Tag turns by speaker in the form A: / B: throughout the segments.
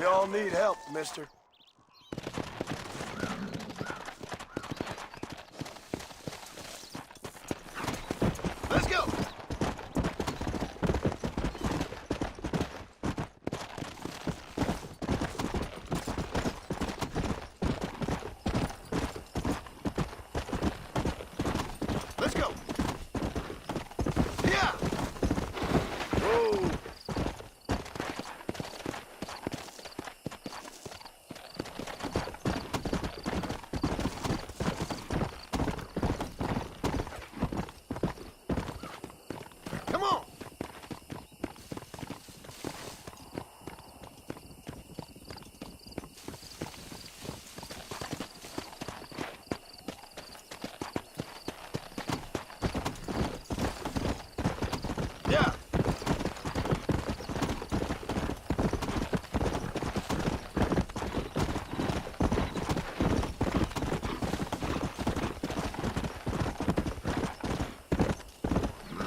A: We all need help, mister. Let's go! Let's go! Yeah! Whoa! Come on! Yeah!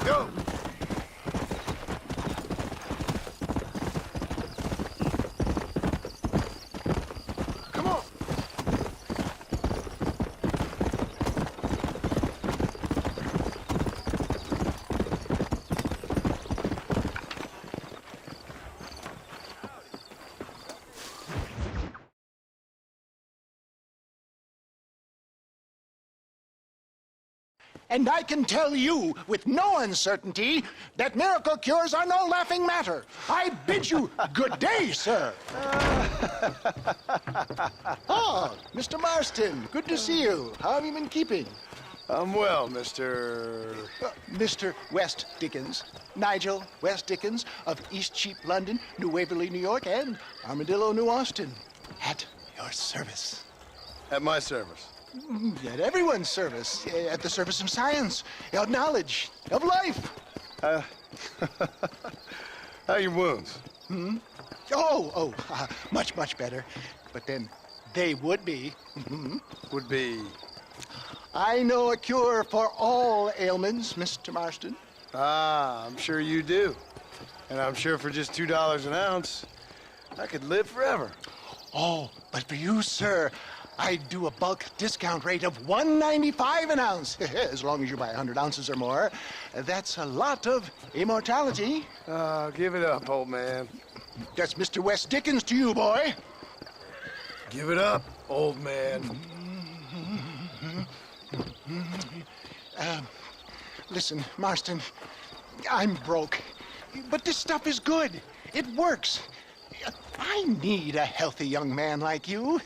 A: Go! Come on!
B: And I can tell you with no uncertainty that miracle cures are no laughing matter. I bid you good day, sir. Oh, Mr. Marston, good to see you. How have you been keeping?
A: I'm well, Mr.
B: Mr. West Dickens, Nigel West Dickens of Eastcheap, London, New Waverly, New York, and Armadillo, New Austin. At your service.
A: At my service.
B: At everyone's service. At the service of science, of knowledge, of life.
A: How are your wounds?
B: Much, much better. But then they would be.
A: Would be...
B: I know a cure for all ailments, Mr. Marston.
A: Ah, I'm sure you do. And I'm sure for just $2 an ounce, I could live forever.
B: Oh, but for you, sir, I'd do a bulk discount rate of $1.95 an ounce, as long as you buy 100 ounces or more. That's a lot of immortality.
A: Give it up, old man.
B: That's Mr. West Dickens to you, boy.
A: Give it up, old man.
B: Listen, Marston, I'm broke, but this stuff is good. It works. I need a healthy young man like you.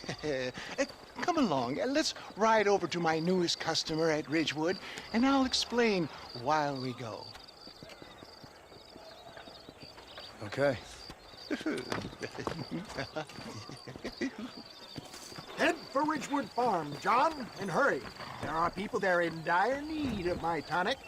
B: Come along, let's ride over to my newest customer at Ridgewood, and I'll explain while we go.
A: Okay.
C: Head for Ridgewood Farm, John, and hurry. There are people there in dire need of my tonic.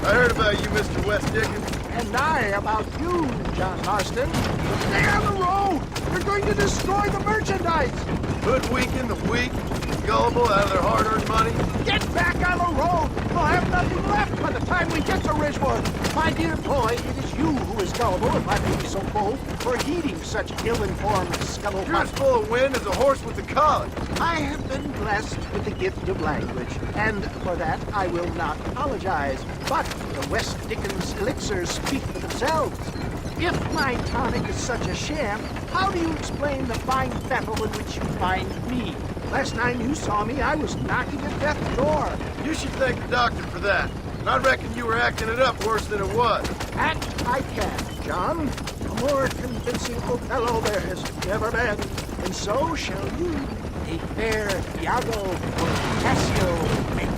A: I heard about you, Mr. West Dickens.
C: And I about you, John Marston. Stay on the road! We're going to destroy the merchandise!
A: Hoodwinking the weak, gullible out of their hard-earned money.
C: Get back on the road! We'll have nothing left by the time we get to Ridgewood! My dear boy, it is you who is gullible, if I may be so bold, for heeding such ill-informed
A: You're
C: scuttlebutt.
A: as full of wind as a horse with the colic.
C: I have been blessed with the gift of language, and for that I will not apologize. But the West Dickens elixirs speak for themselves. If my tonic is such a sham, how do you explain the fine battle in which you find me? Last time you saw me, I was knocking at death's door.
A: You should thank the doctor for that. And I reckon you were acting it up worse than it was.
C: That I can, John. A more convincing Othello there has never been. And so shall you, a fair Iago or Cassio make.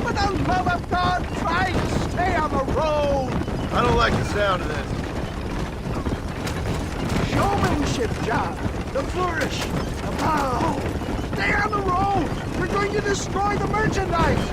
C: For the love of God, try to stay on the road.
A: I don't like the sound of this.
C: Showmanship, John. The flourish. The bow. Stay on the road. We're going to destroy the merchandise.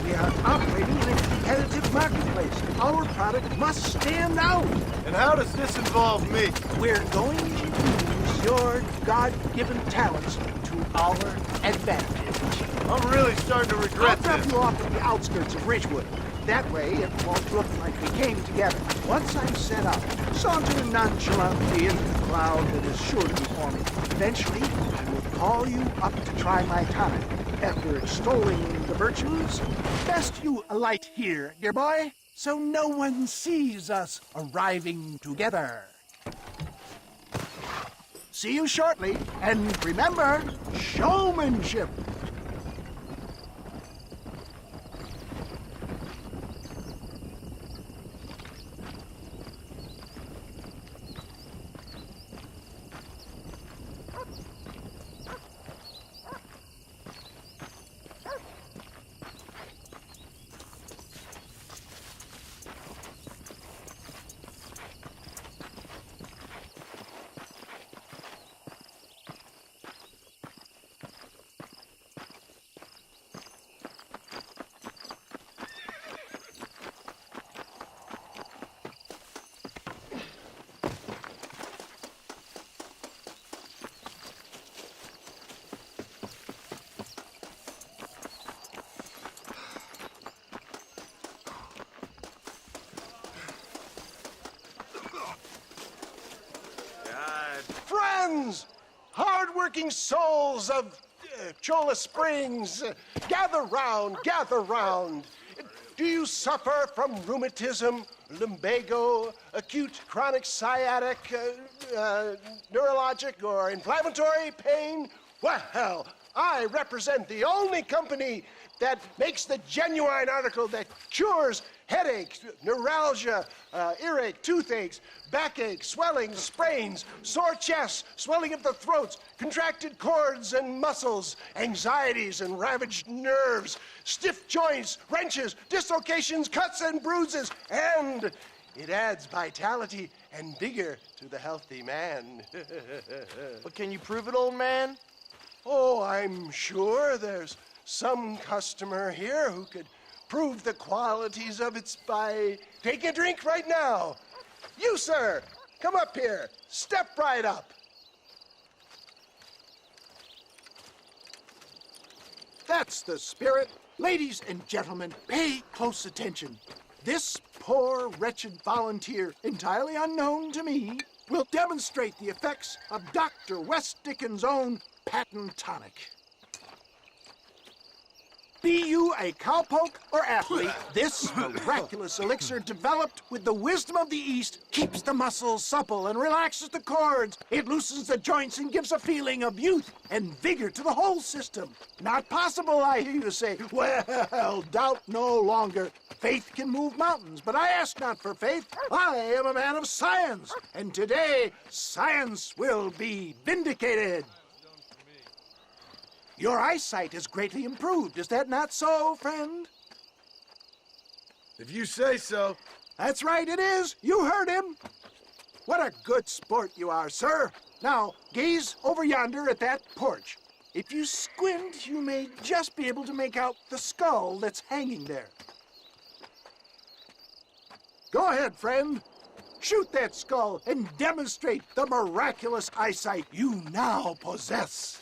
C: We are operating in a competitive marketplace. Our product must stand out.
A: And how does this involve me?
C: We're going to use your God-given talents to our advantage.
A: I'm really starting to
C: I'll
A: regret
C: drop
A: this.
C: you off at the outskirts of Ridgewood. That way, it won't look like we came together. Once I'm set up, saunter nonchalantly into the crowd that is sure to be forming. Eventually, I will call you up to try my tonic. After extolling the virtues, best you alight here, dear boy, so no one sees us arriving together. See you shortly, and remember, showmanship.
B: Friends, hard-working souls of Cholla Springs, gather round, gather round. Do you suffer from rheumatism, lumbago, acute chronic sciatic, neurologic, or inflammatory pain? Well, I represent the only company that makes the genuine article that cures headaches, neuralgia, earache, toothaches, backache, swelling, sprains, sore chests, swelling of the throats, contracted cords and muscles, anxieties and ravaged nerves, stiff joints, wrenches, dislocations, cuts and bruises, and it adds vitality and vigor to the healthy man.
D: But can you prove it, old man?
B: Oh, I'm sure there's some customer here who could prove the qualities of it by taking a drink right now. You, sir, come up here. Step right up.
C: That's the spirit. Ladies and gentlemen, pay close attention. This poor, wretched volunteer, entirely unknown to me, will demonstrate the effects of Dr. West Dickens' own patent tonic. Be you a cowpoke or athlete, this miraculous elixir developed with the wisdom of the East keeps the muscles supple and relaxes the cords. It loosens the joints and gives a feeling of youth and vigor to the whole system. Not possible, I hear you say. Well, doubt no longer. Faith can move mountains, but I ask not for faith. I am a man of science, and today science will be vindicated. Your eyesight has greatly improved. Is that not so, friend?
A: If you say so.
C: That's right, it is. You heard him. What a good sport you are, sir. Now, gaze over yonder at that porch. If you squint, you may just be able to make out the skull that's hanging there. Go ahead, friend. Shoot that skull and demonstrate the miraculous eyesight you now possess.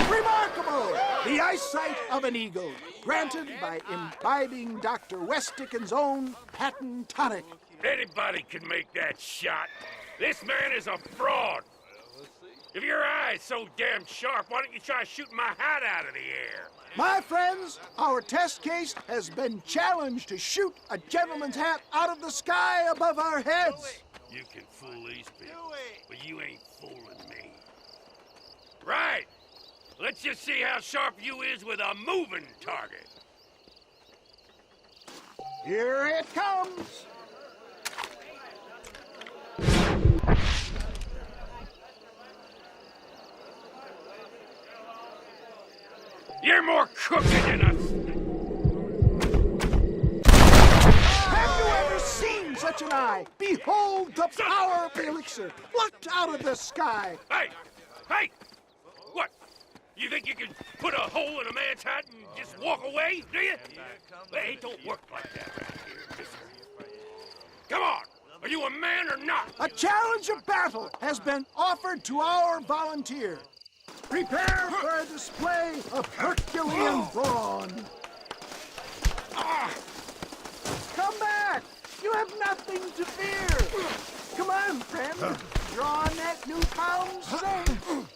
C: Remarkable! The eyesight of an eagle, granted by imbibing Dr. West Dickens' own patent tonic.
E: Anybody can make that shot. This man is a fraud. If your eye's so damn sharp, why don't you try shooting my hat out of the air?
C: My friends, our test case has been challenged to shoot a gentleman's hat out of the sky above our heads.
E: You can fool these people, but you ain't fooling me. Right. Let's just see how sharp you is with a moving target.
C: Here it comes.
E: You're more crooked than us.
C: Have you ever seen such touch an eye. Behold the power of the elixir, plucked out of the sky.
E: Hey! Hey! What? You think you can put a hole in a man's hat and just walk away, do you? Hey, it don't work like that right here. Just... Come on! Are you a man or not?
C: A challenge of battle has been offered to our volunteer. Prepare for a display of Herculean brawn. Come back! You have nothing to fear. Come on, friend. Draw on that newfound strength.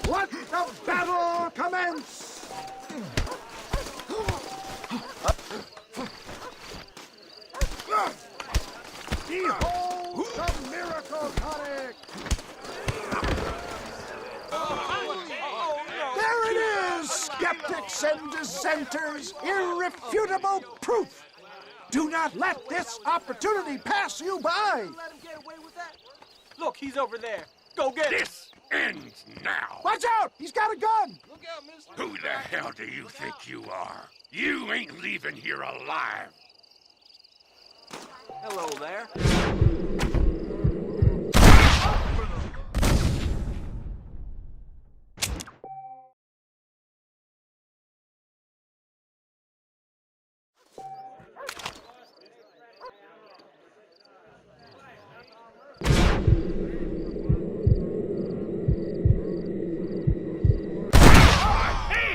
C: Let the battle commence! Behold the miracle tonic! There it is, skeptics and dissenters! Irrefutable proof! Do not let this opportunity pass you by!
D: Let him get away with that? Look, he's over there. Go get him.
E: This ends now.
C: Watch out! He's got a gun!
D: Look out, mister.
E: Who the hell do you think you are? You ain't leaving here alive.
D: Hello there.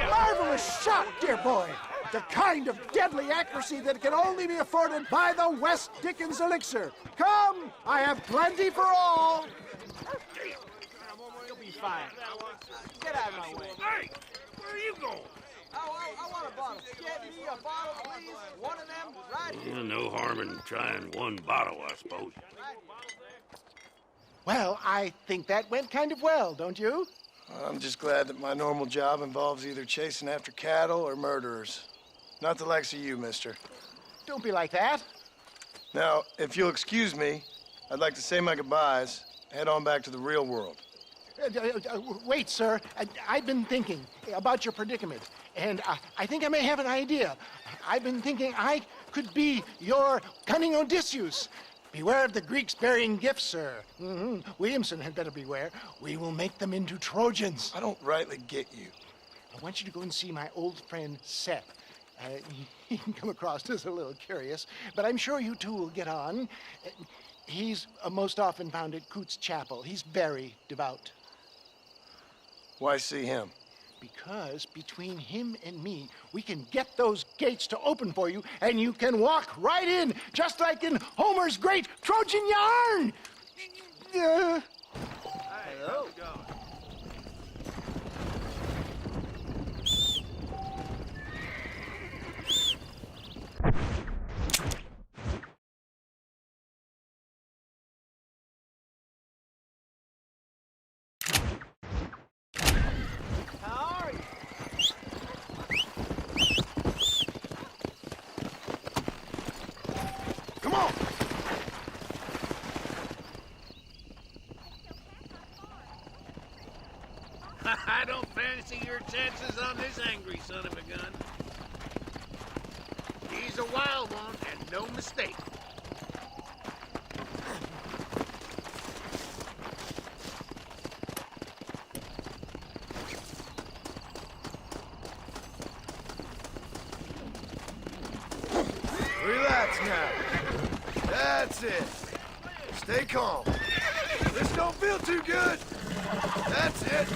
C: Marvelous shot, dear boy! The kind of deadly accuracy that can only be afforded by the West Dickens elixir. Come, I have plenty for all.
D: You'll be fine. Get out of my way.
E: Hey, where are you going?
D: I want a bottle. Get me a bottle, please. One of them, right here.
E: No harm in trying one bottle, I suppose.
C: Well, I think that went kind of well, don't you?
A: I'm just glad that my normal job involves either chasing after cattle or murderers. Not the likes of you, mister.
C: Don't be like that.
A: Now, if you'll excuse me, I'd like to say my goodbyes, head on back to the real world.
C: Wait, sir. I've been thinking about your predicament, and I think I may have an idea. I've been thinking I could be your cunning Odysseus. Beware of the Greeks bearing gifts, sir. Williamson had better beware. We will make them into Trojans.
A: I don't rightly get you.
C: I want you to go and see my old friend Seth. He can come across as a little curious, but I'm sure you two will get on. He's most often found at Coots Chapel. He's very devout.
A: Why see him?
C: Because between him and me, we can get those gates to open for you, and you can walk right in, just like in Homer's great Trojan yarn!
D: Hello. How are you?
A: Come on!
F: I don't fancy your chances on this angry son of a gun. He's a wild one, and no mistake.
A: Relax now. That's it. Stay calm. This don't feel too good. That's it.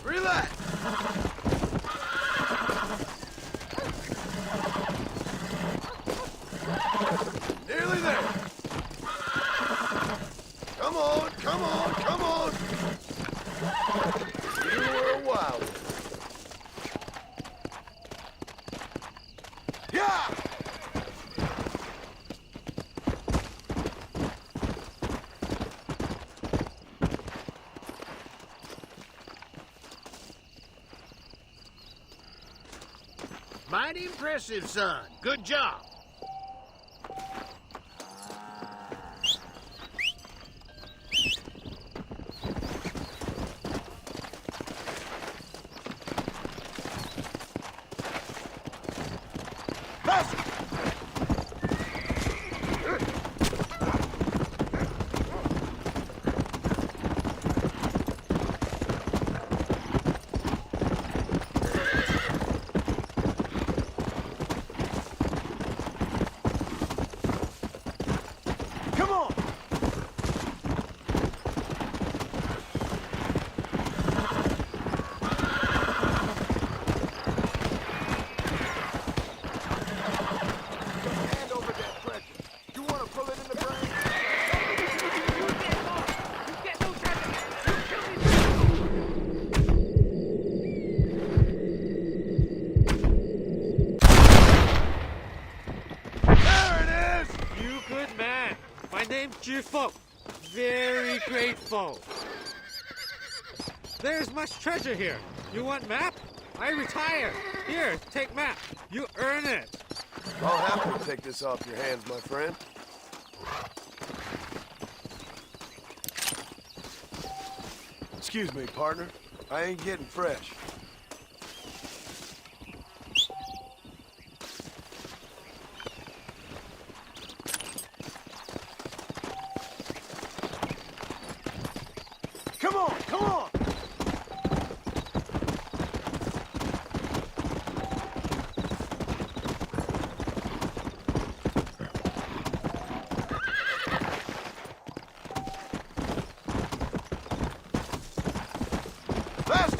A: Relax. Nearly there. Come on, come on, come on. You were a wild one. Yeah!
F: Mighty impressive, son. Good job.
G: cheerful. Very grateful. There's much treasure here. You want map? I retire. Here, take map. You earn it.
A: I'll happily take this off your hands, my friend. Excuse me, partner. I ain't getting fresh. Come on, come on! Faster!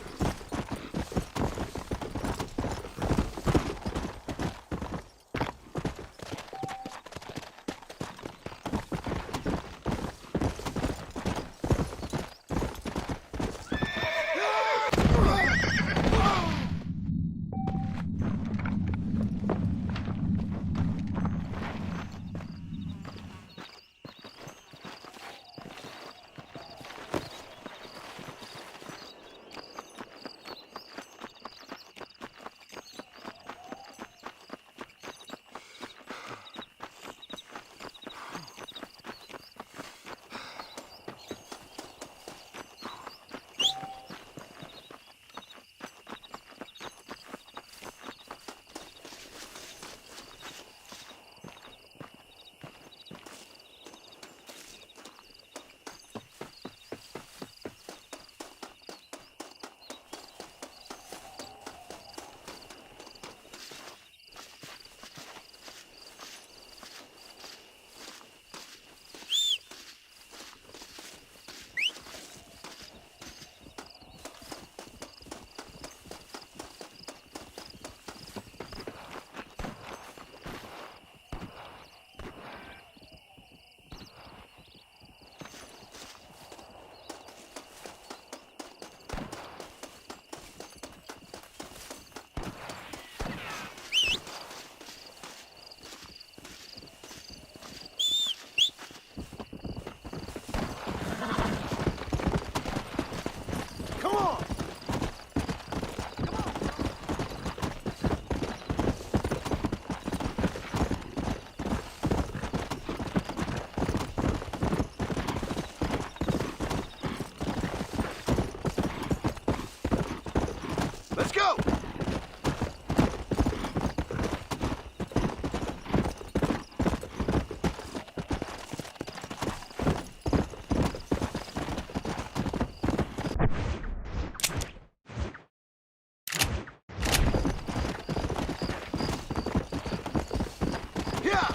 A: Come on! Let's go! Yeah!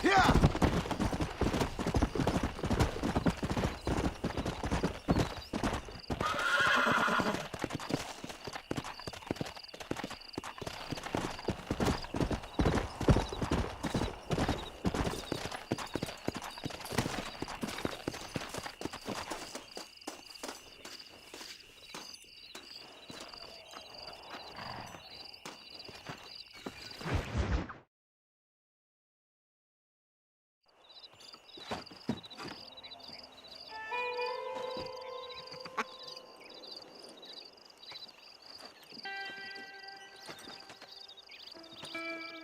A: Yeah!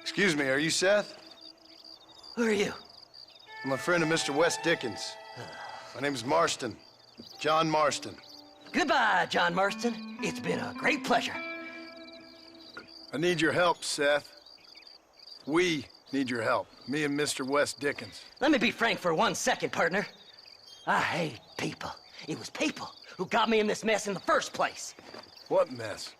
A: Excuse me, are you Seth?
H: Who are you?
A: I'm a friend of Mr. Wes Dickens. My name is Marston. John Marston.
H: Goodbye, John Marston. It's been a great pleasure.
A: I need your help, Seth. We need your help. Me and Mr. Wes Dickens.
H: Let me be frank for 1 second, partner. I hate people. It was people who got me in this mess in the first place.
A: What mess?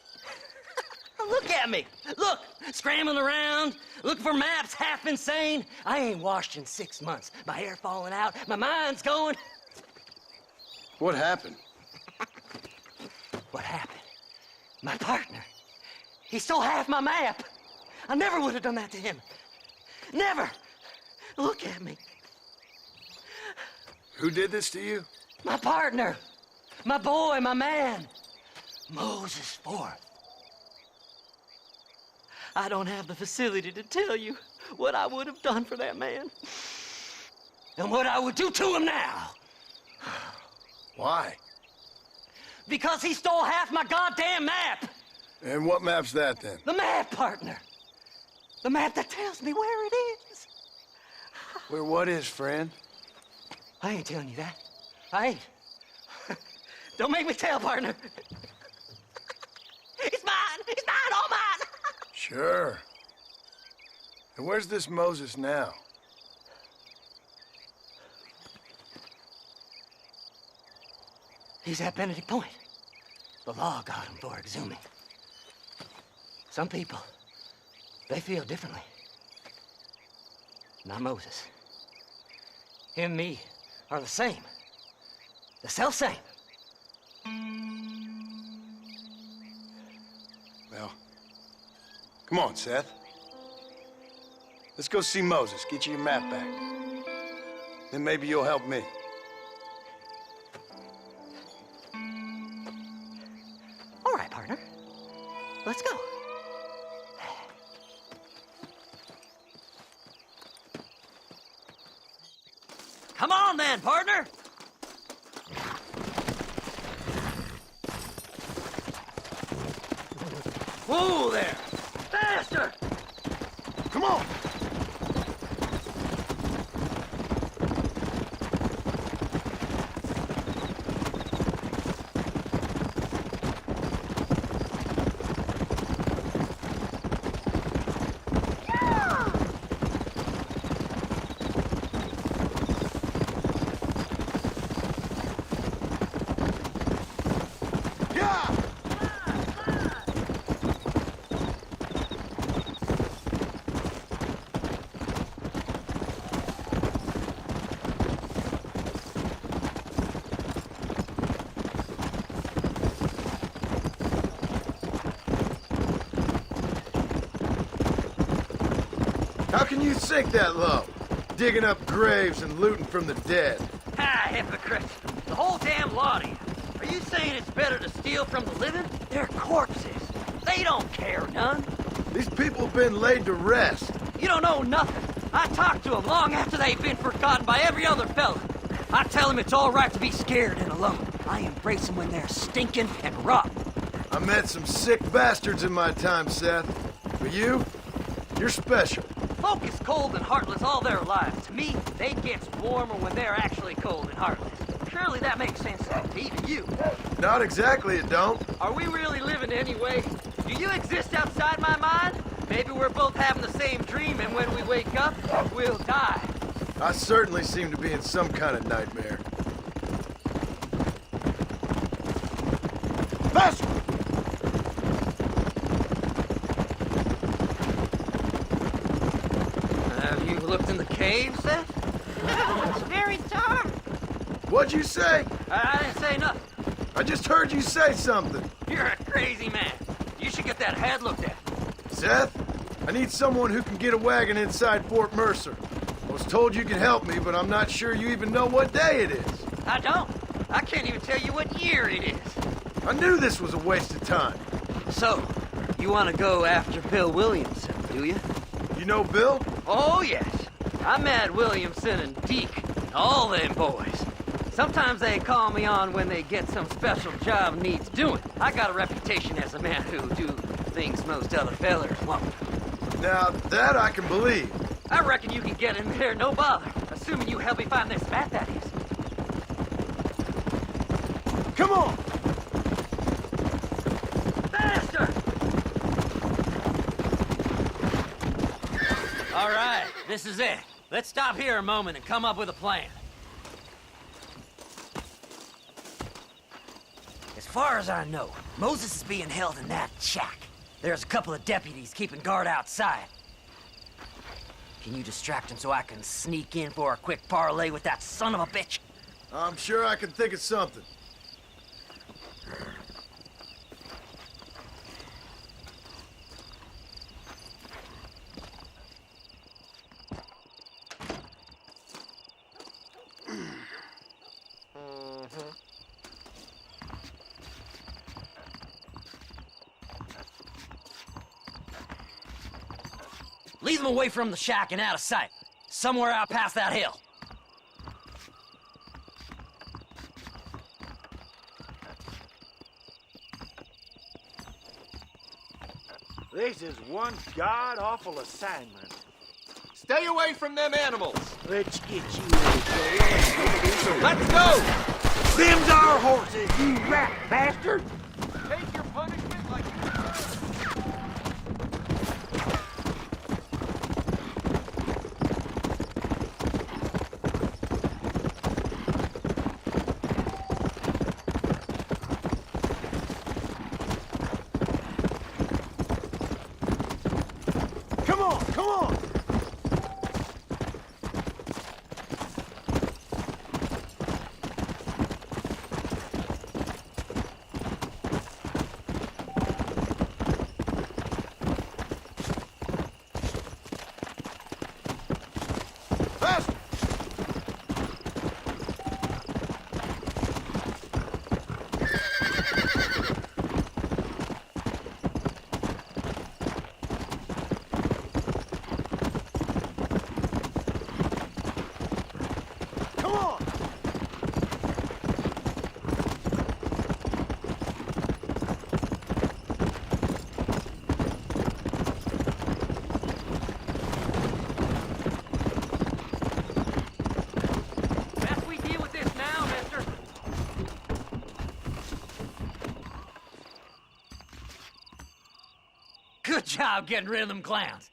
H: Look at me. Look, scrambling around, looking for maps, half insane. I ain't washed in 6 months. My hair falling out, my mind's going.
A: What happened?
H: What happened? My partner. He stole half my map. I never would have done that to him. Never. Look at me.
A: Who did this to you?
H: My partner. My boy, my man. Moses Forth. I don't have the facility to tell you what I would have done for that man. And what I would do to him now.
A: Why?
H: Because he stole half my goddamn map.
A: And what map's that, then?
H: The map, partner. The map that tells me where it is.
A: Where what is, friend?
H: I ain't telling you that. I ain't. Don't make me tell, partner. It's mine! It's mine! All mine!
A: Sure. And where's this Moses now?
H: He's at Benedict Point. The law got him for exhuming. Some people, they feel differently. Not Moses. Him and me are the same. The self-same.
A: Well, come on, Seth. Let's go see Moses, get you your map back. Then maybe you'll help me.
H: All right, partner. Let's go. Come on then, partner! Whoa there! Faster!
A: Come on! How can you sink that low? Digging up graves and looting from the dead.
H: Ah, hypocrite. The whole damn lot of you. Are you saying it's better to steal from the living? They're corpses. They don't care none.
A: These people have been laid to rest.
H: You don't know nothing. I talk to them long after they've been forgotten by every other fella. I tell them it's all right to be scared and alone. I embrace them when they're stinking and rotten.
A: I met some sick bastards in my time, Seth. But you're special.
H: Folk is cold and heartless all their lives. To me, they get warmer when they're actually cold and heartless. Surely that makes sense to even you.
A: Not exactly, it don't.
H: Are we really living anyway? Do you exist outside my mind? Maybe we're both having the same dream, and when we wake up, we'll die.
A: I certainly seem to be in some kind of nightmare. Faster!
H: Have you looked in the cave, Seth?
D: It's very dark.
A: What'd you say?
H: I didn't say nothing.
A: I just heard you say something.
H: You're a crazy man. You should get that head looked at.
A: Seth, I need someone who can get a wagon inside Fort Mercer. I was told you could help me, but I'm not sure you even know what day it is.
H: I don't. I can't even tell you what year it is.
A: I knew this was a waste of time.
H: So, you want to go after Bill Williamson, do you?
A: You know Bill?
H: Oh, yes. I met Williamson and Deke, all them boys. Sometimes they call me on when they get some special job needs doing. I got a reputation as a man who do things most other fellers won't.
A: Now, that I can believe.
H: I reckon you can get in there, no bother. Assuming you help me find this map, that is.
A: Come on!
H: Faster! All right, this is it. Let's stop here a moment and come up with a plan. As far as I know, Moses is being held in that shack. There's a couple of deputies keeping guard outside. Can you distract him so I can sneak in for a quick parlay with that son of a bitch?
A: I'm sure I can think of something.
H: Lead them away from the shack and out of sight. Somewhere out past that hill.
D: This is one god-awful assignment.
F: Stay away from them animals.
D: Let's get you in.
F: Let's go!
D: Them's our horses, you rat bastard!
F: Take your punishment like you
D: Come on, come on!
A: Fast!
D: Come on!
H: Best we deal with this now, mister. Good job getting rid of them clowns.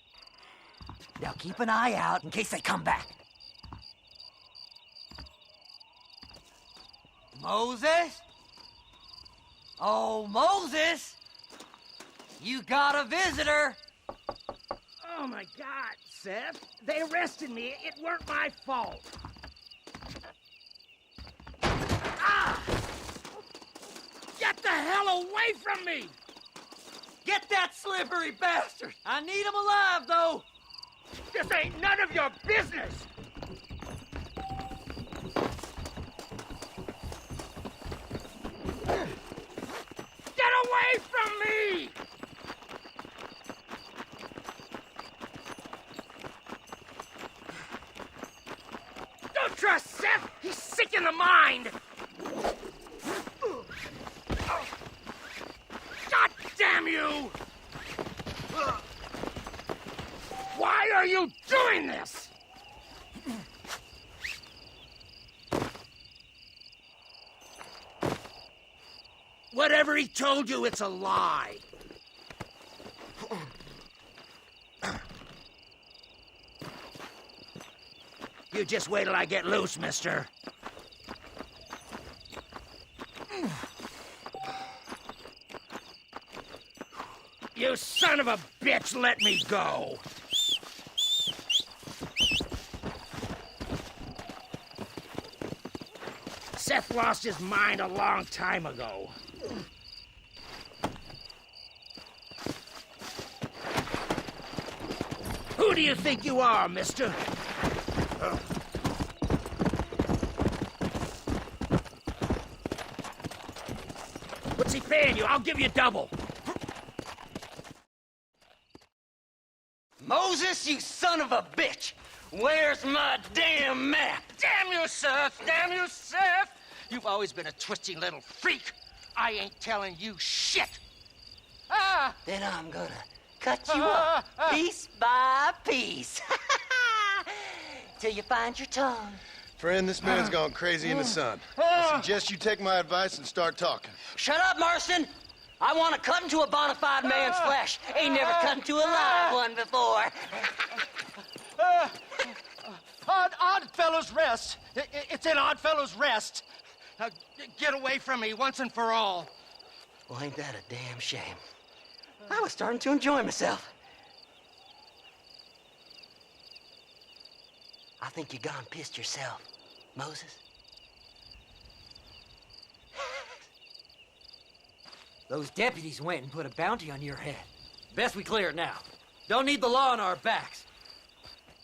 H: Now keep an eye out in case they come back. Moses? Oh, Moses! You got a visitor!
C: Oh my God, Seth. They arrested me. It weren't my fault.
H: Ah!
C: Get the hell away from me!
H: Get that slippery bastard! I need him alive, though!
C: This ain't none of your business! Get away from me! Don't trust Seth! He's sick in the mind! God damn you! Why are you doing this? Whatever he told you, it's a lie. You just wait till I get loose, mister. You son of a bitch, let me go! Seth lost his mind a long time ago. Who do you think you are, mister? What's he paying you? I'll give you double.
H: Moses, you son of a bitch! Where's my damn map?
C: Damn you, Seth! Damn you, Seth! You've always been a twisty little freak. I ain't telling you shit. Ah!
H: Then I'm gonna cut you up piece by piece. Till you find your tongue.
A: Friend, this man's gone crazy in the sun. I suggest you take my advice and start talking.
H: Shut up, Marston! I want to cut into a bona fide man's flesh. Ain't never cut into a live one before.
C: Odd Fellow's Rest. It's in Odd Fellow's Rest. Now, get away from me once and for all.
H: Well, ain't that a damn shame? I was starting to enjoy myself. I think you gone pissed yourself, Moses. Those deputies went and put a bounty on your head. Best we clear it now. Don't need the law on our backs.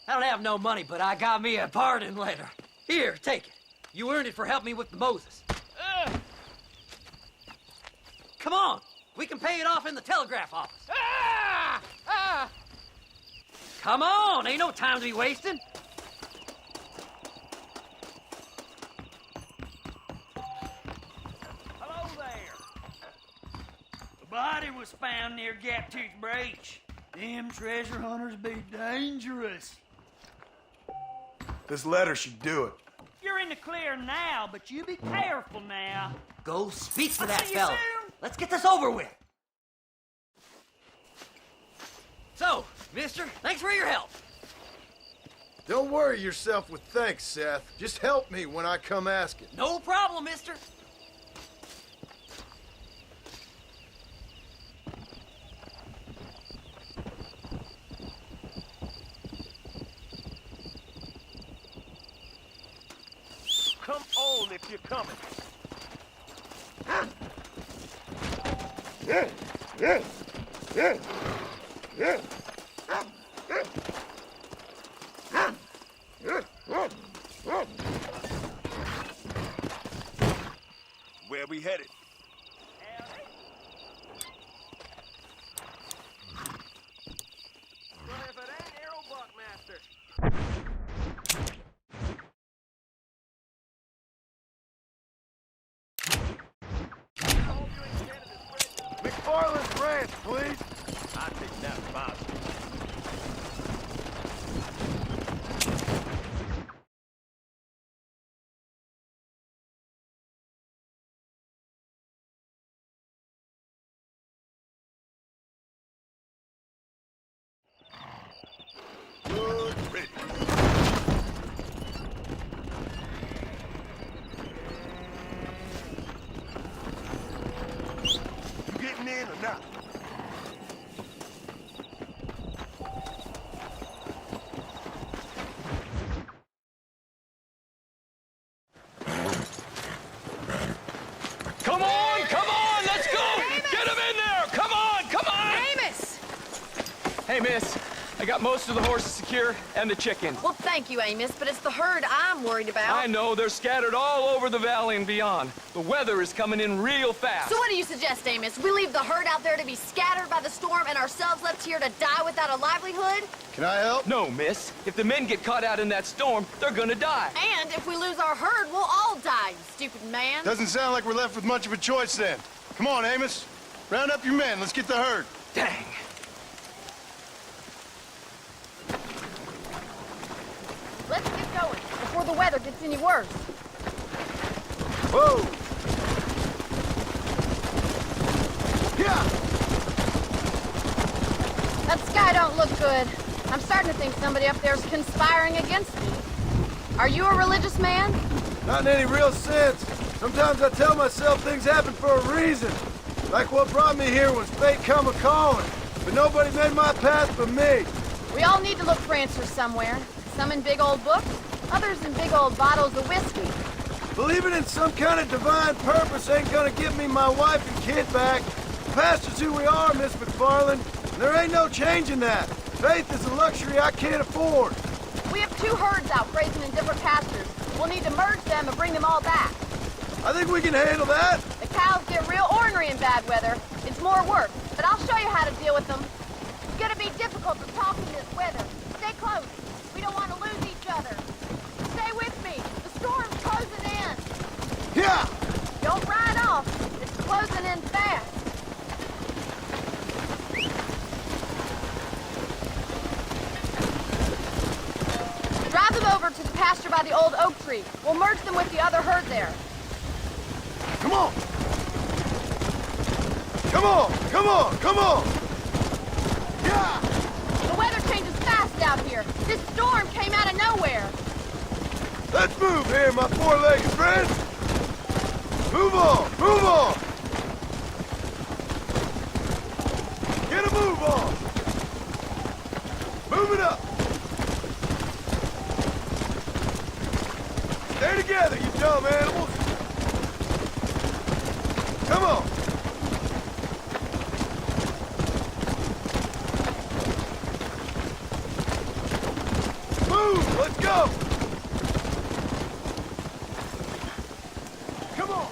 H: I don't have no money, but I got me a pardon letter. Here, take it. You earned it for helping me with the Moses. Come on. We can pay it off in the telegraph office. Come on, ain't no time to be wasting.
F: Hello there. The body was found near Gaptooth Breach. Them treasure hunters be dangerous.
A: This letter should do it.
F: You're in the clear now, but you be careful now.
H: Go speak to
F: I'll
H: that
F: see you
H: fella.
F: soon.
H: Let's get this over with. So, mister, thanks for your help.
A: Don't worry yourself with thanks, Seth. Just help me when I come asking.
H: No problem, mister.
D: Come on if you're coming. Where we headed? Well, if it ain't Errol Buckmaster.
A: McFarland's Ranch, please.
D: I think that's possible.
A: Good riddance. You getting in or not?
D: Come on, let's go! Get him in there! Come on!
I: Amos!
J: Hey, miss. I got most of the horses secure and the chicken.
I: Well, thank you, Amos, but it's the herd I'm worried about.
J: I know, they're scattered all over the valley and beyond. The weather is coming in real fast.
I: So what do you suggest, Amos? We leave the herd out there to be scattered by the storm and ourselves left here to die without a livelihood?
A: Can I help?
J: No, miss. If the men get caught out in that storm, they're gonna die.
I: And if we lose our herd, we'll all die, you stupid man.
A: Doesn't sound like we're left with much of a choice then. Come on, Amos. Round up your men. Let's get the herd.
J: Dang.
I: Let's get going before the weather gets any worse.
A: Whoa! Yeah!
I: That sky don't look good. I'm starting to think somebody up there's conspiring against me. Are you a religious man?
A: Not in any real sense. Sometimes I tell myself things happen for a reason. Like what brought me here was fate come a-calling. But nobody made my path but me.
I: We all need to look for answers somewhere. Some in big old books, others in big old bottles of whiskey.
A: Believing in some kind of divine purpose ain't gonna give me my wife and kid back. The past is who we are, Miss McFarland. And there ain't no changing that. Faith is a luxury I can't afford.
I: We have 2 herds out grazing in different pastures. We'll need to merge them and bring them all back.
A: I think we can handle that.
I: The cows get real ornery in bad weather. It's more work, but I'll show you how to deal with them. It's gonna be difficult to talk in this weather. Stay close. We don't want to lose each other. Stay with me. The storm's closing in.
A: Yeah!
I: Don't ride off. It's closing in fast. Drive them over to the pasture by the old oak tree. We'll merge them with the other herd there.
A: Come on! Come on! Come on! Come on! Yeah!
I: The weather changes fast out here. This storm came out of nowhere.
A: Let's move here, my four-legged friends! Move on! Move on! Get a move on! Move it up! Stay together, you dumb animals! Come on! Move! Let's go! Come on!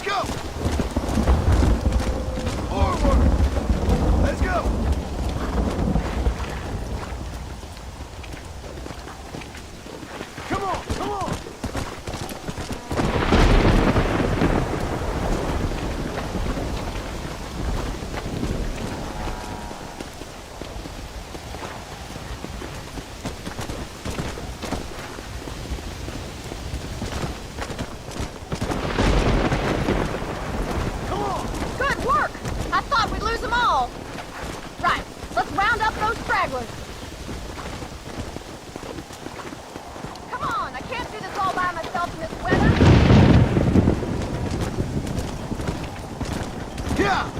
A: Let's go! Forward! Let's go! Come on, come on!
I: Good work! I thought we'd lose them all. Right, let's round up those stragglers. Come on, I can't do this all by myself in this weather.
A: Yeah!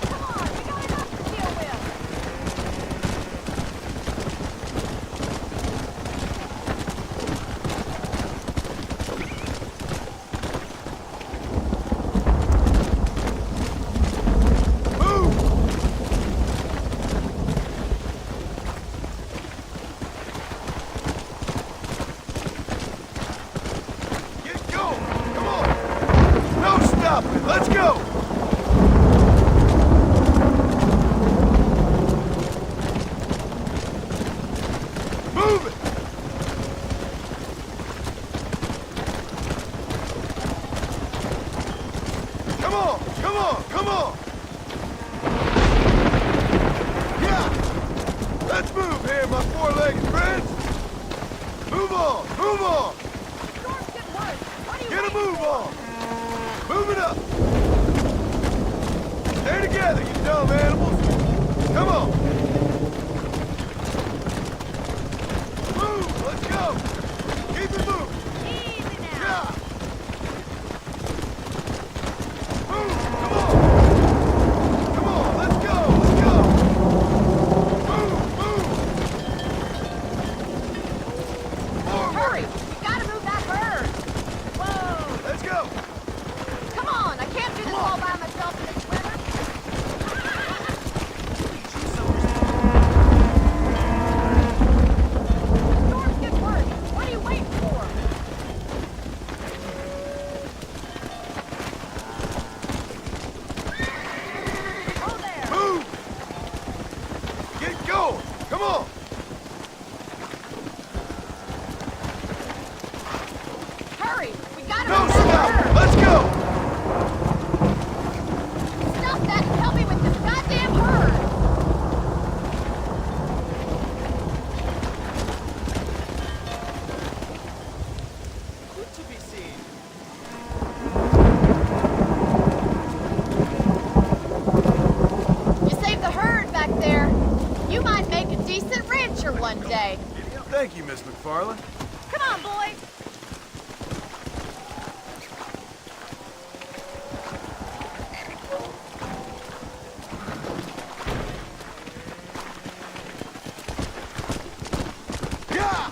I: Come on, we got enough to deal with.
A: Move! Get going! Come on! No stopping! Let's go! Move it! Come on! Come on! Come on! Yeah! Let's move here, my four-legged friends! Move on! Move on!
I: Storm's getting worse. What are you
A: Get a
I: waiting
A: move
I: for?
A: on! Move it up! Stay together, you dumb animals! Come on! Move! Let's go! Keep it moving!
I: Easy now.
A: Yeah! Move! Come on! Come on! Let's go! Let's go! Move! Move! Forward!
I: Hurry! We gotta move that herd. Whoa!
A: Let's go!
I: Come on, I can't do this all by myself in this weather. Storm's getting worse. What are you waiting for? Oh there!
A: Move! Get going! Come on!
I: Hurry! We gotta
A: No
I: move that
A: stop!
I: herd.
A: Let's go!
I: Stop that and help me with this goddamn herd!
D: Good to be seen.
I: You saved the herd back there. You might make a decent rancher one day.
A: Thank you, Miss McFarland.
I: Come on, boys.
A: Yeah!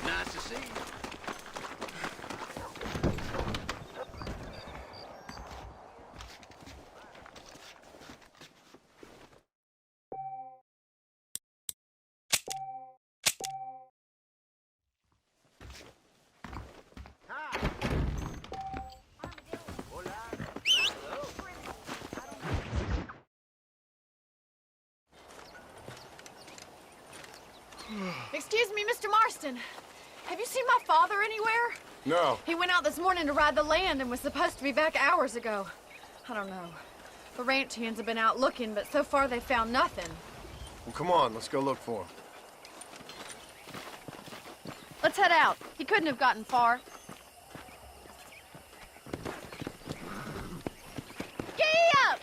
C: Nice to see you.
I: Excuse me, Mr. Marston. Have you seen my father anywhere?
A: No.
I: He went out this morning to ride the land and was supposed to be back hours ago. I don't know. The ranch hands have been out looking, but so far they found nothing.
A: Well, come on, let's go look for him.
I: Let's head out. He couldn't have gotten far. Giddy up!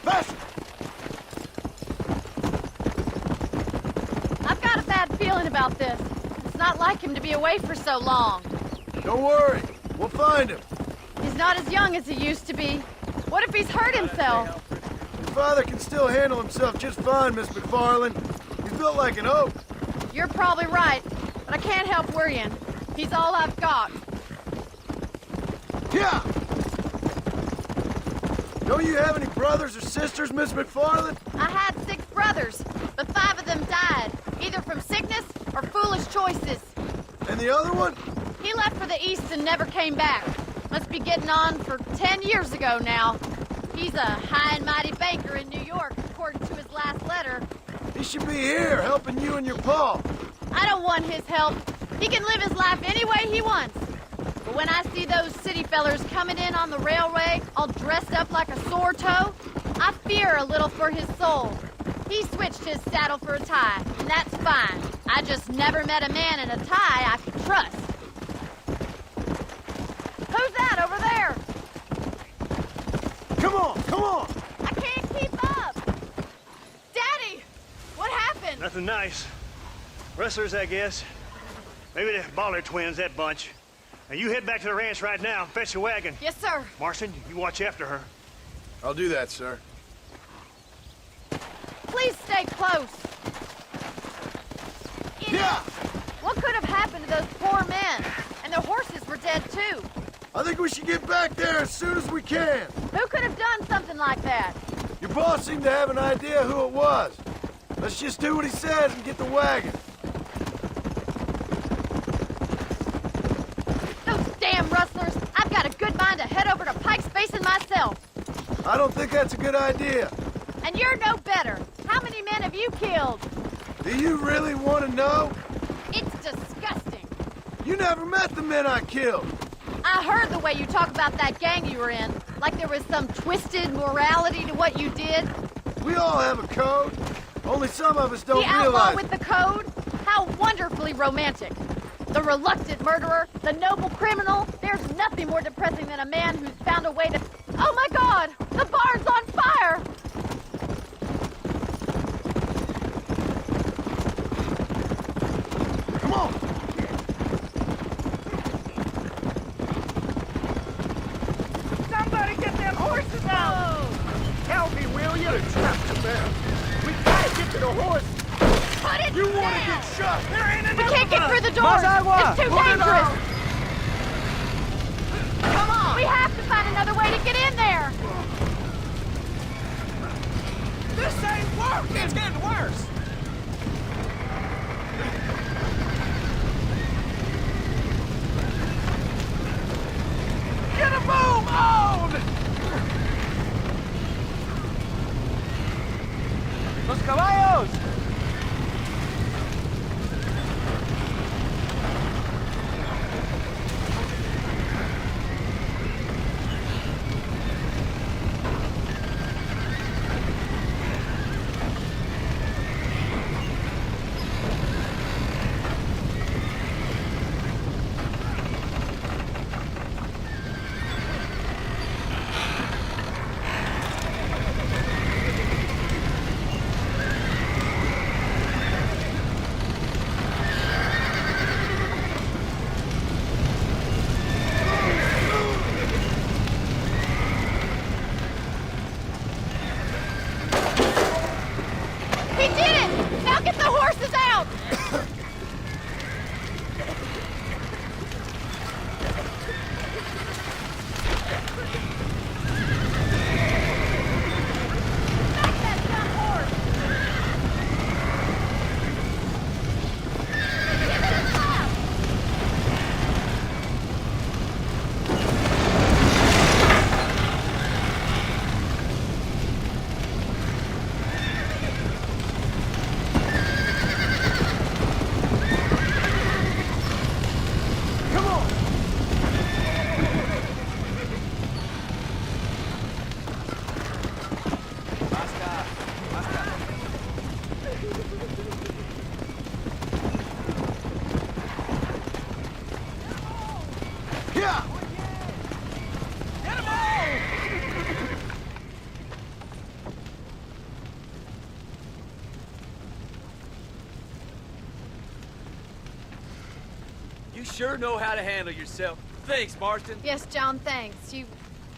A: Faster!
I: I've got a bad feeling about this. It's not like him to be away for so long.
A: Don't worry, we'll find him.
I: He's not as young as he used to be. What if he's hurt himself?
A: father can still handle himself just fine, Miss McFarland. He's built like an oak.
I: You're probably right, but I can't help worrying. He's all I've got.
A: Yeah! Don't you have any brothers or sisters, Miss McFarland?
I: I had 6 brothers, but 5 of them died, either from sickness or foolish choices.
A: And the other one?
I: He left for the East and never came back. Must be getting on for 10 years ago now. He's a high and mighty banker in New York, according to his last letter.
A: He should be here, helping you and your pa.
I: I don't want his help. He can live his life any way he wants. But when I see those city fellers coming in on the railway, all dressed up like a sore toe, I fear a little for his soul. He switched his saddle for a tie, and that's fine. I just never met a man in a tie I could trust. Who's that over there?
A: Come on, come on!
I: I can't keep up! Daddy! What happened?
K: Nothing nice. Rustlers, I guess. Maybe the Bollard twins, that bunch. Now you head back to the ranch right now and fetch the wagon.
I: Yes, sir.
K: Marston, you watch after her.
A: I'll do that, sir.
I: Please stay close.
A: Yeah!
I: What could have happened to those poor men? And their horses were dead, too.
A: I think we should get back there as soon as we can.
I: Who could have done something like that?
A: Your boss seemed to have an idea who it was. Let's just do what he says and get the wagon.
I: Those damn rustlers! I've got a good mind to head over to Pike's Basin myself.
A: I don't think that's a good idea.
I: And you're no better. How many men have you killed?
A: Do you really want to know?
I: It's disgusting.
A: You never met the men I killed.
I: I heard the way you talk about that gang you were in, like there was some twisted morality to what you did.
A: We all have a code. Only some of us don't
I: The outlaw
A: realize
I: with the code? How wonderfully romantic. The reluctant murderer, the noble criminal. There's nothing more depressing than a man who's found a way to... Oh my God! The barn's on fire!
A: Come on!
D: Somebody get them horses out! Help me, will you?
A: They trapped the man. We gotta get to the horse.
I: Put it
A: You want to
I: down!
A: get shot?
D: There ain't
I: We
D: enough
I: can't get
D: of
I: through
D: us.
I: the doors! It's too dangerous!
D: Come on!
I: We have to find another way to get in there!
D: This ain't working! It's getting worse! Get a move on! Los caballos!
I: He did it! Now get the horses out! Back that dumb horse! Give it a stop!
A: Come on! Yeah!
D: Get 'em all!
J: You sure know how to handle yourself. Thanks, Marston.
I: Yes, John, thanks.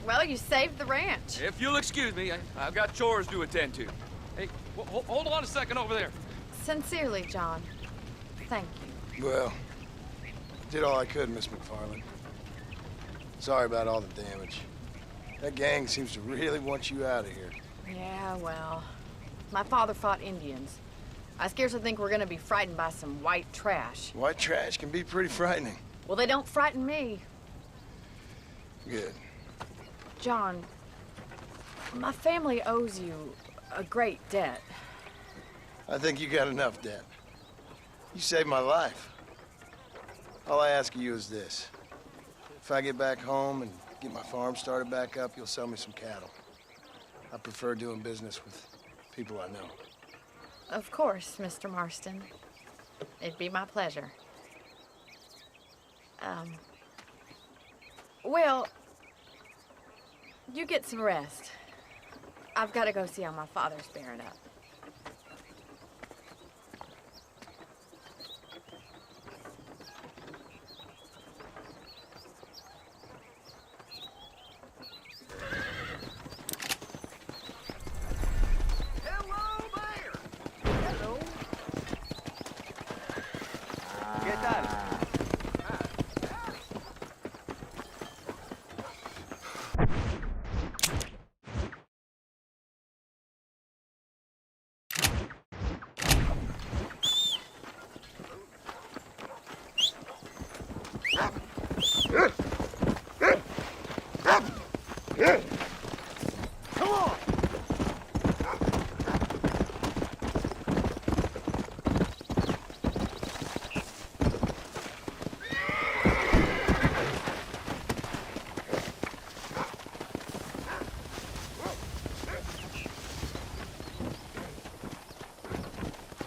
I: Well, you saved the ranch.
J: If you'll excuse me, I've got chores to attend to. Hey, hold on a second over there.
I: Sincerely, John. Thank you.
A: Well, did all I could, Miss McFarland. Sorry about all the damage. That gang seems to really want you out of here.
I: Yeah, well, my father fought Indians. I scarcely think we're gonna be frightened by some white trash.
A: White trash can be pretty frightening.
I: Well, they don't frighten me.
A: Good.
I: John, my family owes you a great debt.
A: I think you got enough debt. You saved my life. All I ask of you is this. If I get back home and get my farm started back up, you'll sell me some cattle. I prefer doing business with people I know.
I: Of course, Mr. Marston. It'd be my pleasure. Well, you get some rest. I've got to go see how my father's bearing up.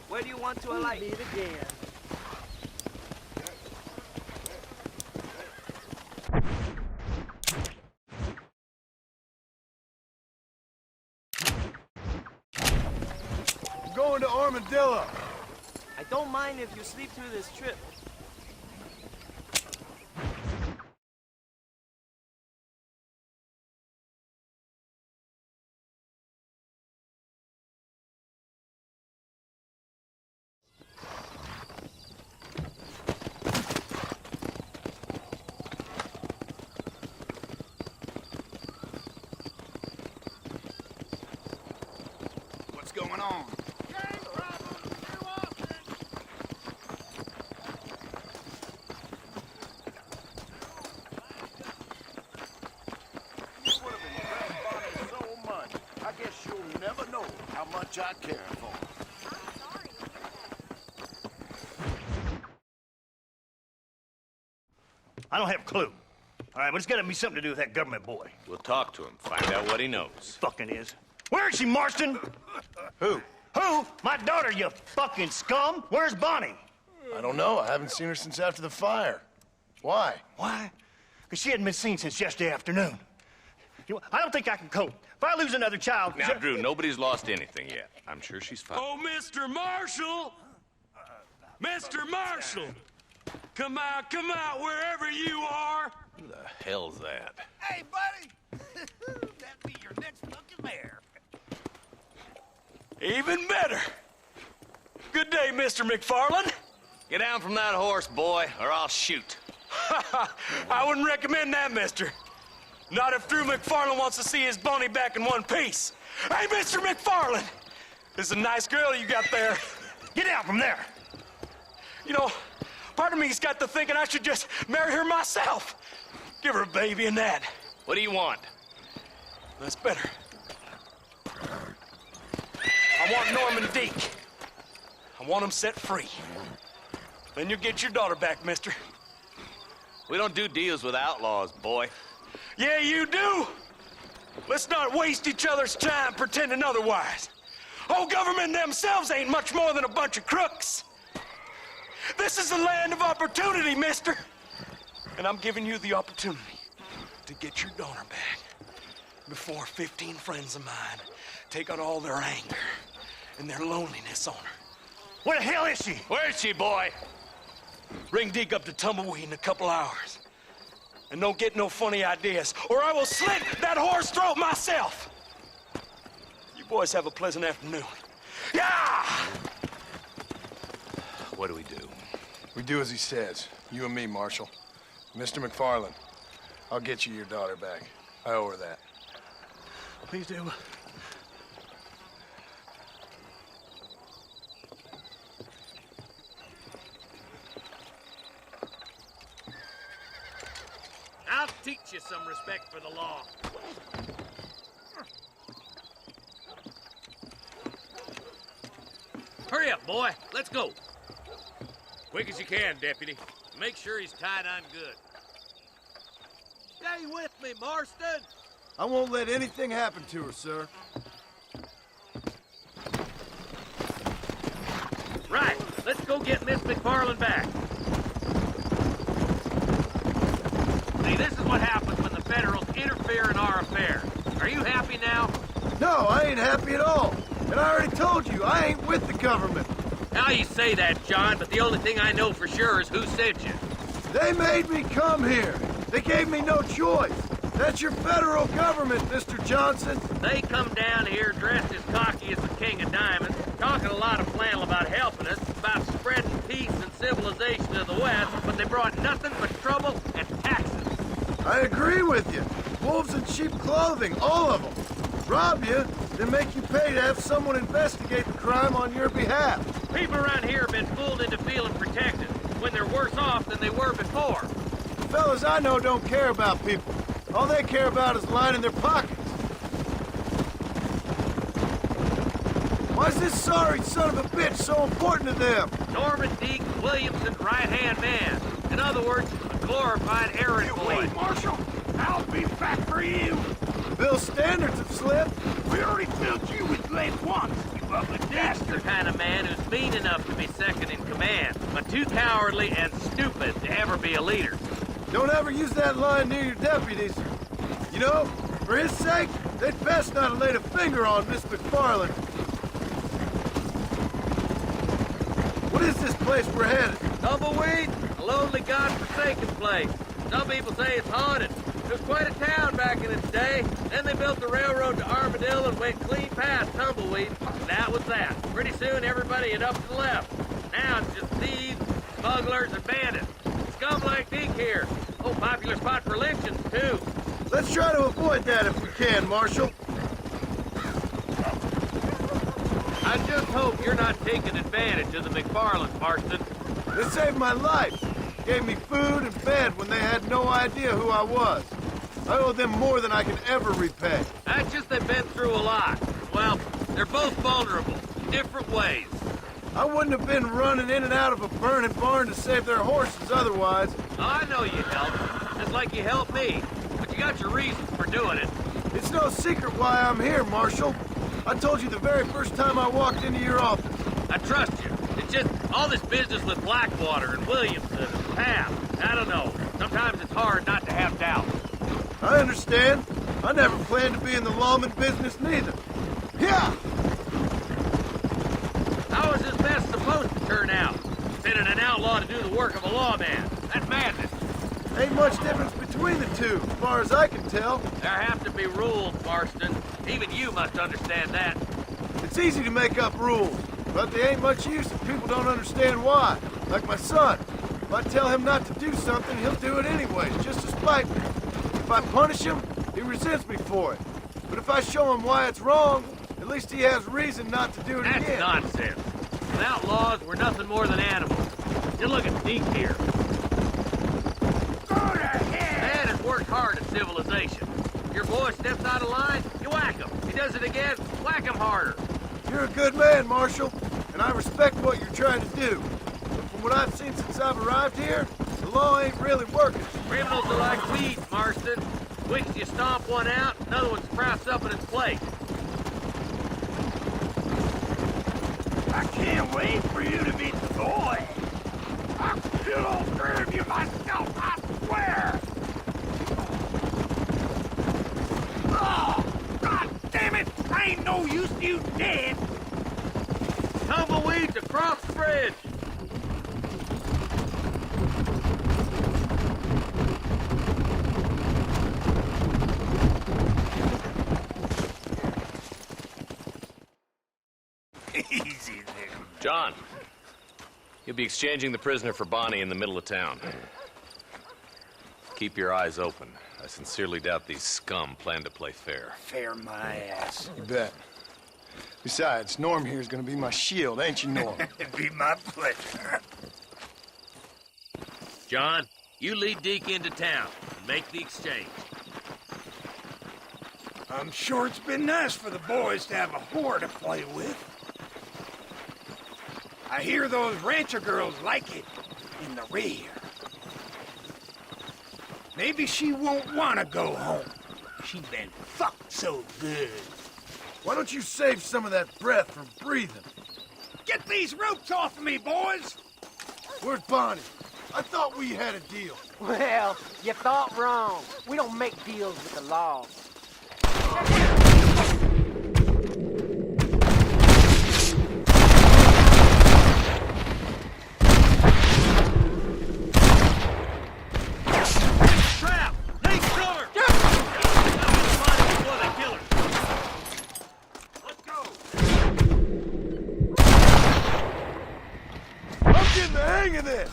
D: Where do you want to alight? Meet again.
A: I'm going to Armadillo.
D: I don't mind if you sleep through this trip.
A: What's going on?
L: I care for.
K: I don't have a clue. All right, but it's got to be something to do with that government boy.
E: We'll talk to him, find out what he knows.
K: Fucking is. Where is she, Marston?
A: Who?
K: Who? My daughter, you fucking scum. Where's Bonnie?
A: I don't know. I haven't seen her since after the fire. Why?
K: Why? Because she hadn't been seen since yesterday afternoon. I don't think I can cope. If I lose another child...
E: Now, Drew, nobody's lost anything yet. I'm sure she's fine.
J: Oh, Mr. Marshall! Mr. Marshall! Come out, wherever you are!
E: Who the hell's that?
L: Hey, buddy! That'd be your next fucking mayor.
J: Even better! Good day, Mr. McFarland.
E: Get down from that horse, boy, or I'll shoot.
J: I wouldn't recommend that, mister. Not if Drew McFarland wants to see his Bonnie back in one piece. Hey, Mr. McFarland! This is a nice girl you got there.
K: Get out from there!
J: You know, part of me's got to thinking I should just marry her myself. Give her a baby and that.
E: What do you want?
J: That's better. I want Norman Deek. I want him set free. Then you'll get your daughter back, mister.
E: We don't do deals with outlaws, boy.
J: Yeah, you do. Let's not waste each other's time pretending otherwise. Old government themselves ain't much more than a bunch of crooks. This is the land of opportunity, mister. And I'm giving you the opportunity to get your daughter back before 15 friends of mine take out all their anger and their loneliness on her.
K: Where the hell is she?
E: Where is she, boy?
J: Bring Deke up to Tumbleweed in a couple hours. And don't get no funny ideas, or I will slit that whore's throat myself! You boys have a pleasant afternoon. Yeah!
A: What do? We do as he says. You and me, Marshal. Mr. McFarland, I'll get you your daughter back. I owe her that.
C: Please do.
E: I'll teach you some respect for the law. Hurry up, boy. Let's go. Quick as you can, Deputy. Make sure he's tied on good. Stay with me, Marston.
A: I won't let anything happen to her, sir.
E: Right. Let's go get Miss McFarland back. See, this is what happens when the Federals interfere in our affairs. Are you happy now?
A: No, I ain't happy at all. And I already told you, I ain't with the government.
E: Now you say that, John, but the only thing I know for sure is who sent you.
A: They made me come here. They gave me no choice. That's your federal government, Mr. Johnson.
E: They come down here dressed as cocky as the King of Diamonds, talking a lot of flannel about helping us, about spreading peace and civilization to the West, but they brought nothing but trouble and taxes.
A: I agree with you. Wolves in sheep clothing, all of them. Rob you, then make you pay to have someone investigate the crime on your behalf.
E: People around here have been fooled into feeling protected, when they're worse off than they were before.
A: The fellas I know don't care about people. All they care about is lining their pockets. Why's this sorry son of a bitch so important to them?
E: Norman Deke Williamson's right-hand man. In other words, a glorified errand boy.
D: Wait, Marshal! I'll be back for you!
A: Bill's standards have slipped.
D: We already filled you with lead once, you ugly
E: Deke's the
D: bastard!
E: kind of man who's mean enough to be second in command, but too cowardly and stupid to ever be a leader.
A: Don't ever use that line near your deputies. You know, for his sake, they'd best not have laid a finger on Miss McFarland. What is this place we're headed?
E: Tumbleweed, a lonely, godforsaken place. Some people say it's haunted. It was quite a town back in its day. Then they built the railroad to Armadillo and went clean past Tumbleweed. And that was that. Pretty soon, everybody had up and left. Now it's just thieves, smugglers, and bandits. Scum like Deke here. Oh, popular spot for lynchings, too.
A: Let's try to avoid that if we can, Marshal.
E: I just hope you're not taking advantage of the McFarlands, Marston.
A: They saved my life. Gave me food and bed when they had no idea who I was. I owe them more than I can ever repay.
E: That's just they've been through a lot. Well, they're both vulnerable, different ways.
A: I wouldn't have been running in and out of a burning barn to save their horses otherwise.
E: I know you helped, just like you helped me. But you got your reasons for doing it.
A: It's no secret why I'm here, Marshal. I told you the very first time I walked into your office.
E: I trust you. It's just all this business with Blackwater and Williamson and Pap. I don't know. Sometimes it's hard not to have doubt.
A: I understand. I never planned to be in the lawman business neither. Yeah!
E: How is this mess supposed to turn out? Sending an outlaw to do the work of a lawman. That's madness.
A: Ain't much difference between the two, as far as I can tell.
E: There have to be rules, Marston. Even you must understand that.
A: It's easy to make up rules, but they ain't much use if people don't understand why. Like my son. If I tell him not to do something, he'll do it anyway, just to spite me. If I punish him, he resents me for it. But if I show him why it's wrong, at least he has reason not to do it
E: That's
A: again.
E: nonsense. Without laws, we're nothing more than animals. You look at Deke here. Man has worked hard at civilization. Your boy steps out of line, you whack him. He does it again, whack him harder.
A: You're a good man, Marshal, and I respect what you're trying to do. But from what I've seen since I've arrived here, the law ain't really working.
E: Criminals are like weeds, Marston. Quick as you stomp one out, another one sprouts up in its place.
D: I can't wait for you to meet the boy. I'll kill all three of you myself, I swear. Oh, God damn it! I ain't no use to you dead.
E: Tumbleweeds across the bridge.
D: Easy there.
M: John, you'll be exchanging the prisoner for Bonnie in the middle of town. Keep your eyes open. I sincerely doubt these scum plan to play fair.
D: Fair my ass.
A: You bet. Besides, Norm here is gonna be my shield, ain't you, Norm?
D: It'd be my pleasure.
E: John, you lead Deke into town and make the exchange.
D: I'm sure it's been nice for the boys to have a whore to play with. I hear those rancher girls like it in the rear. Maybe she won't want to go home. She's been fucked so good.
A: Why don't you save some of that breath for breathing?
D: Get these ropes off of me, boys!
A: Where's Bonnie? I thought we had a deal.
C: Well, you thought wrong. We don't make deals with the law.
E: Trap! Take cover! Let's go!
A: I'm getting the hang of this.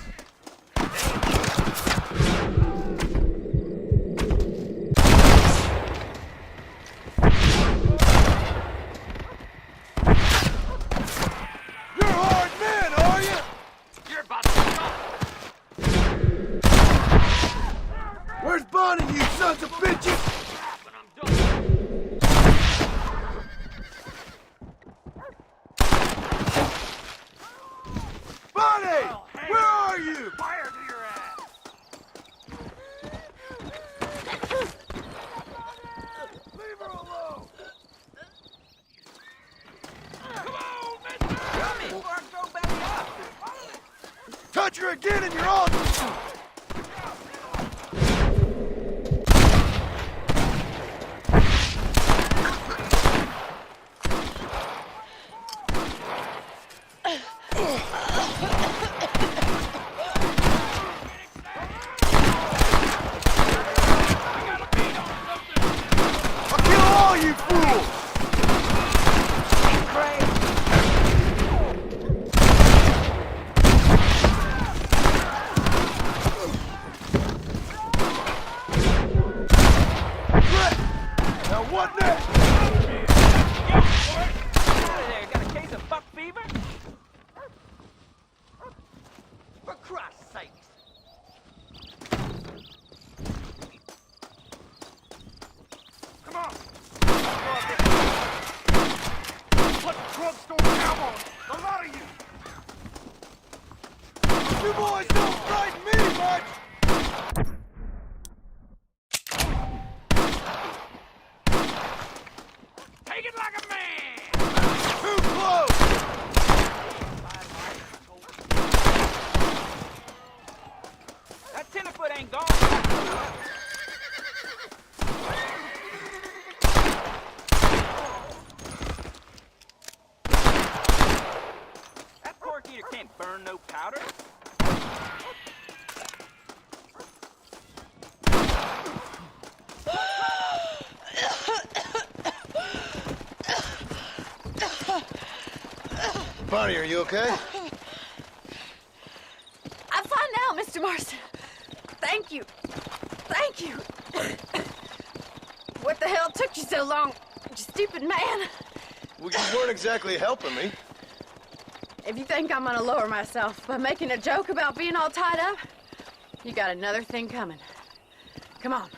A: You're a hard man, are you?
E: You're about to stop!
A: Where's Bonnie, you sons of bitches?
E: And I'm done.
A: Bonnie! Where are you?
D: Fire to your ass!
A: Leave her alone!
D: Come on, mister! Come in before I go back up!
A: Touch her again and you're on! I'll kill all you fools! Brett! Now what next?
F: There, got a case of buck fever? For Christ's sakes.
D: Come on! Let the trucks go down on a lot of you!
A: You boys don't frighten me much!
D: Take it like a man!
A: Too close!
F: That tenderfoot ain't gone. That cork eater can't burn no powder.
A: Bonnie, are you okay?
I: I'm fine now, Mr. Marston. Thank you. Thank you. What the hell took you so long, you stupid man?
A: Well, you weren't exactly helping me.
I: If you think I'm gonna lower myself by making a joke about being all tied up, you got another thing coming. Come on.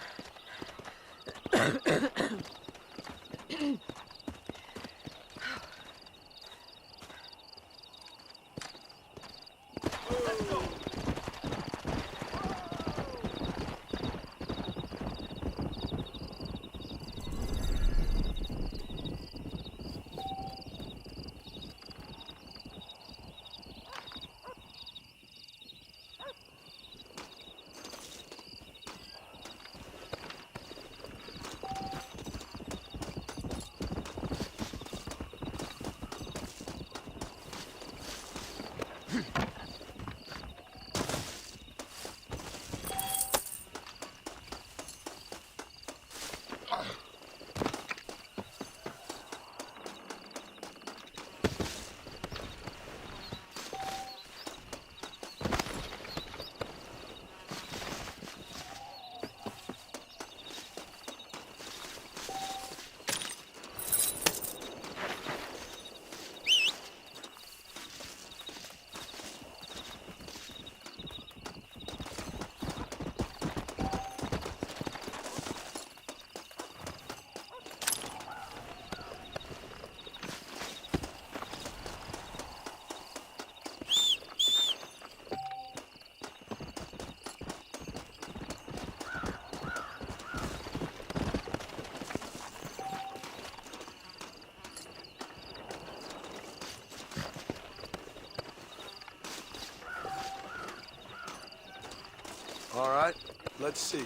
A: All right, let's see.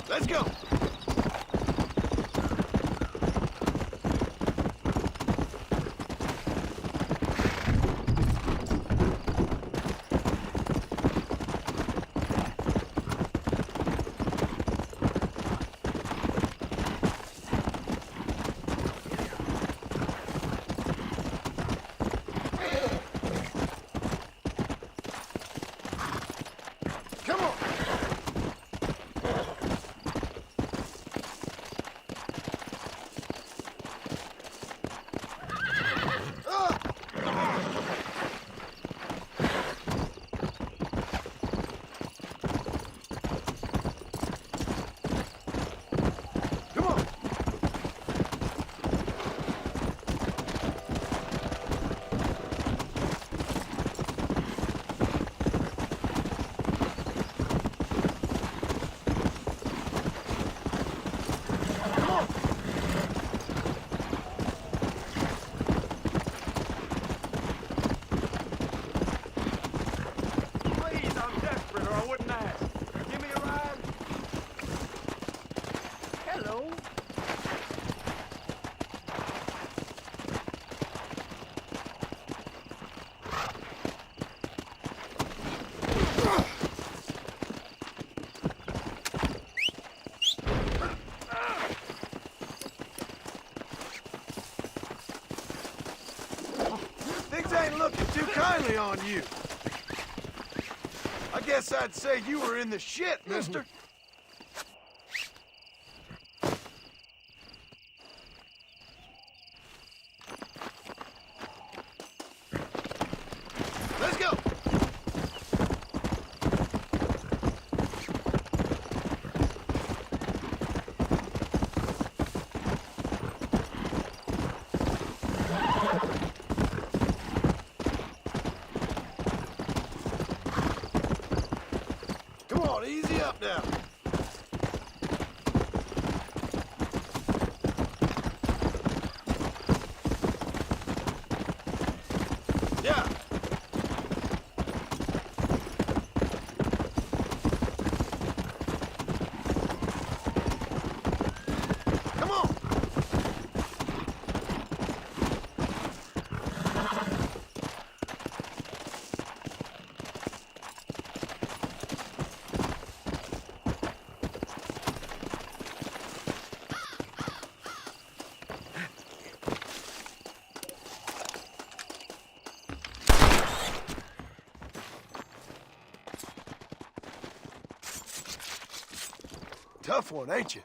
A: Let's go! Come on! Come on!
D: Please, I'm desperate or I wouldn't ask. Give me a ride.
C: Hello.
A: Things ain't looking too kindly on you. I guess I'd say you were in the shit, mister. Let's go! Come on, easy up now. Yeah. Come on. Tough one, ain't you?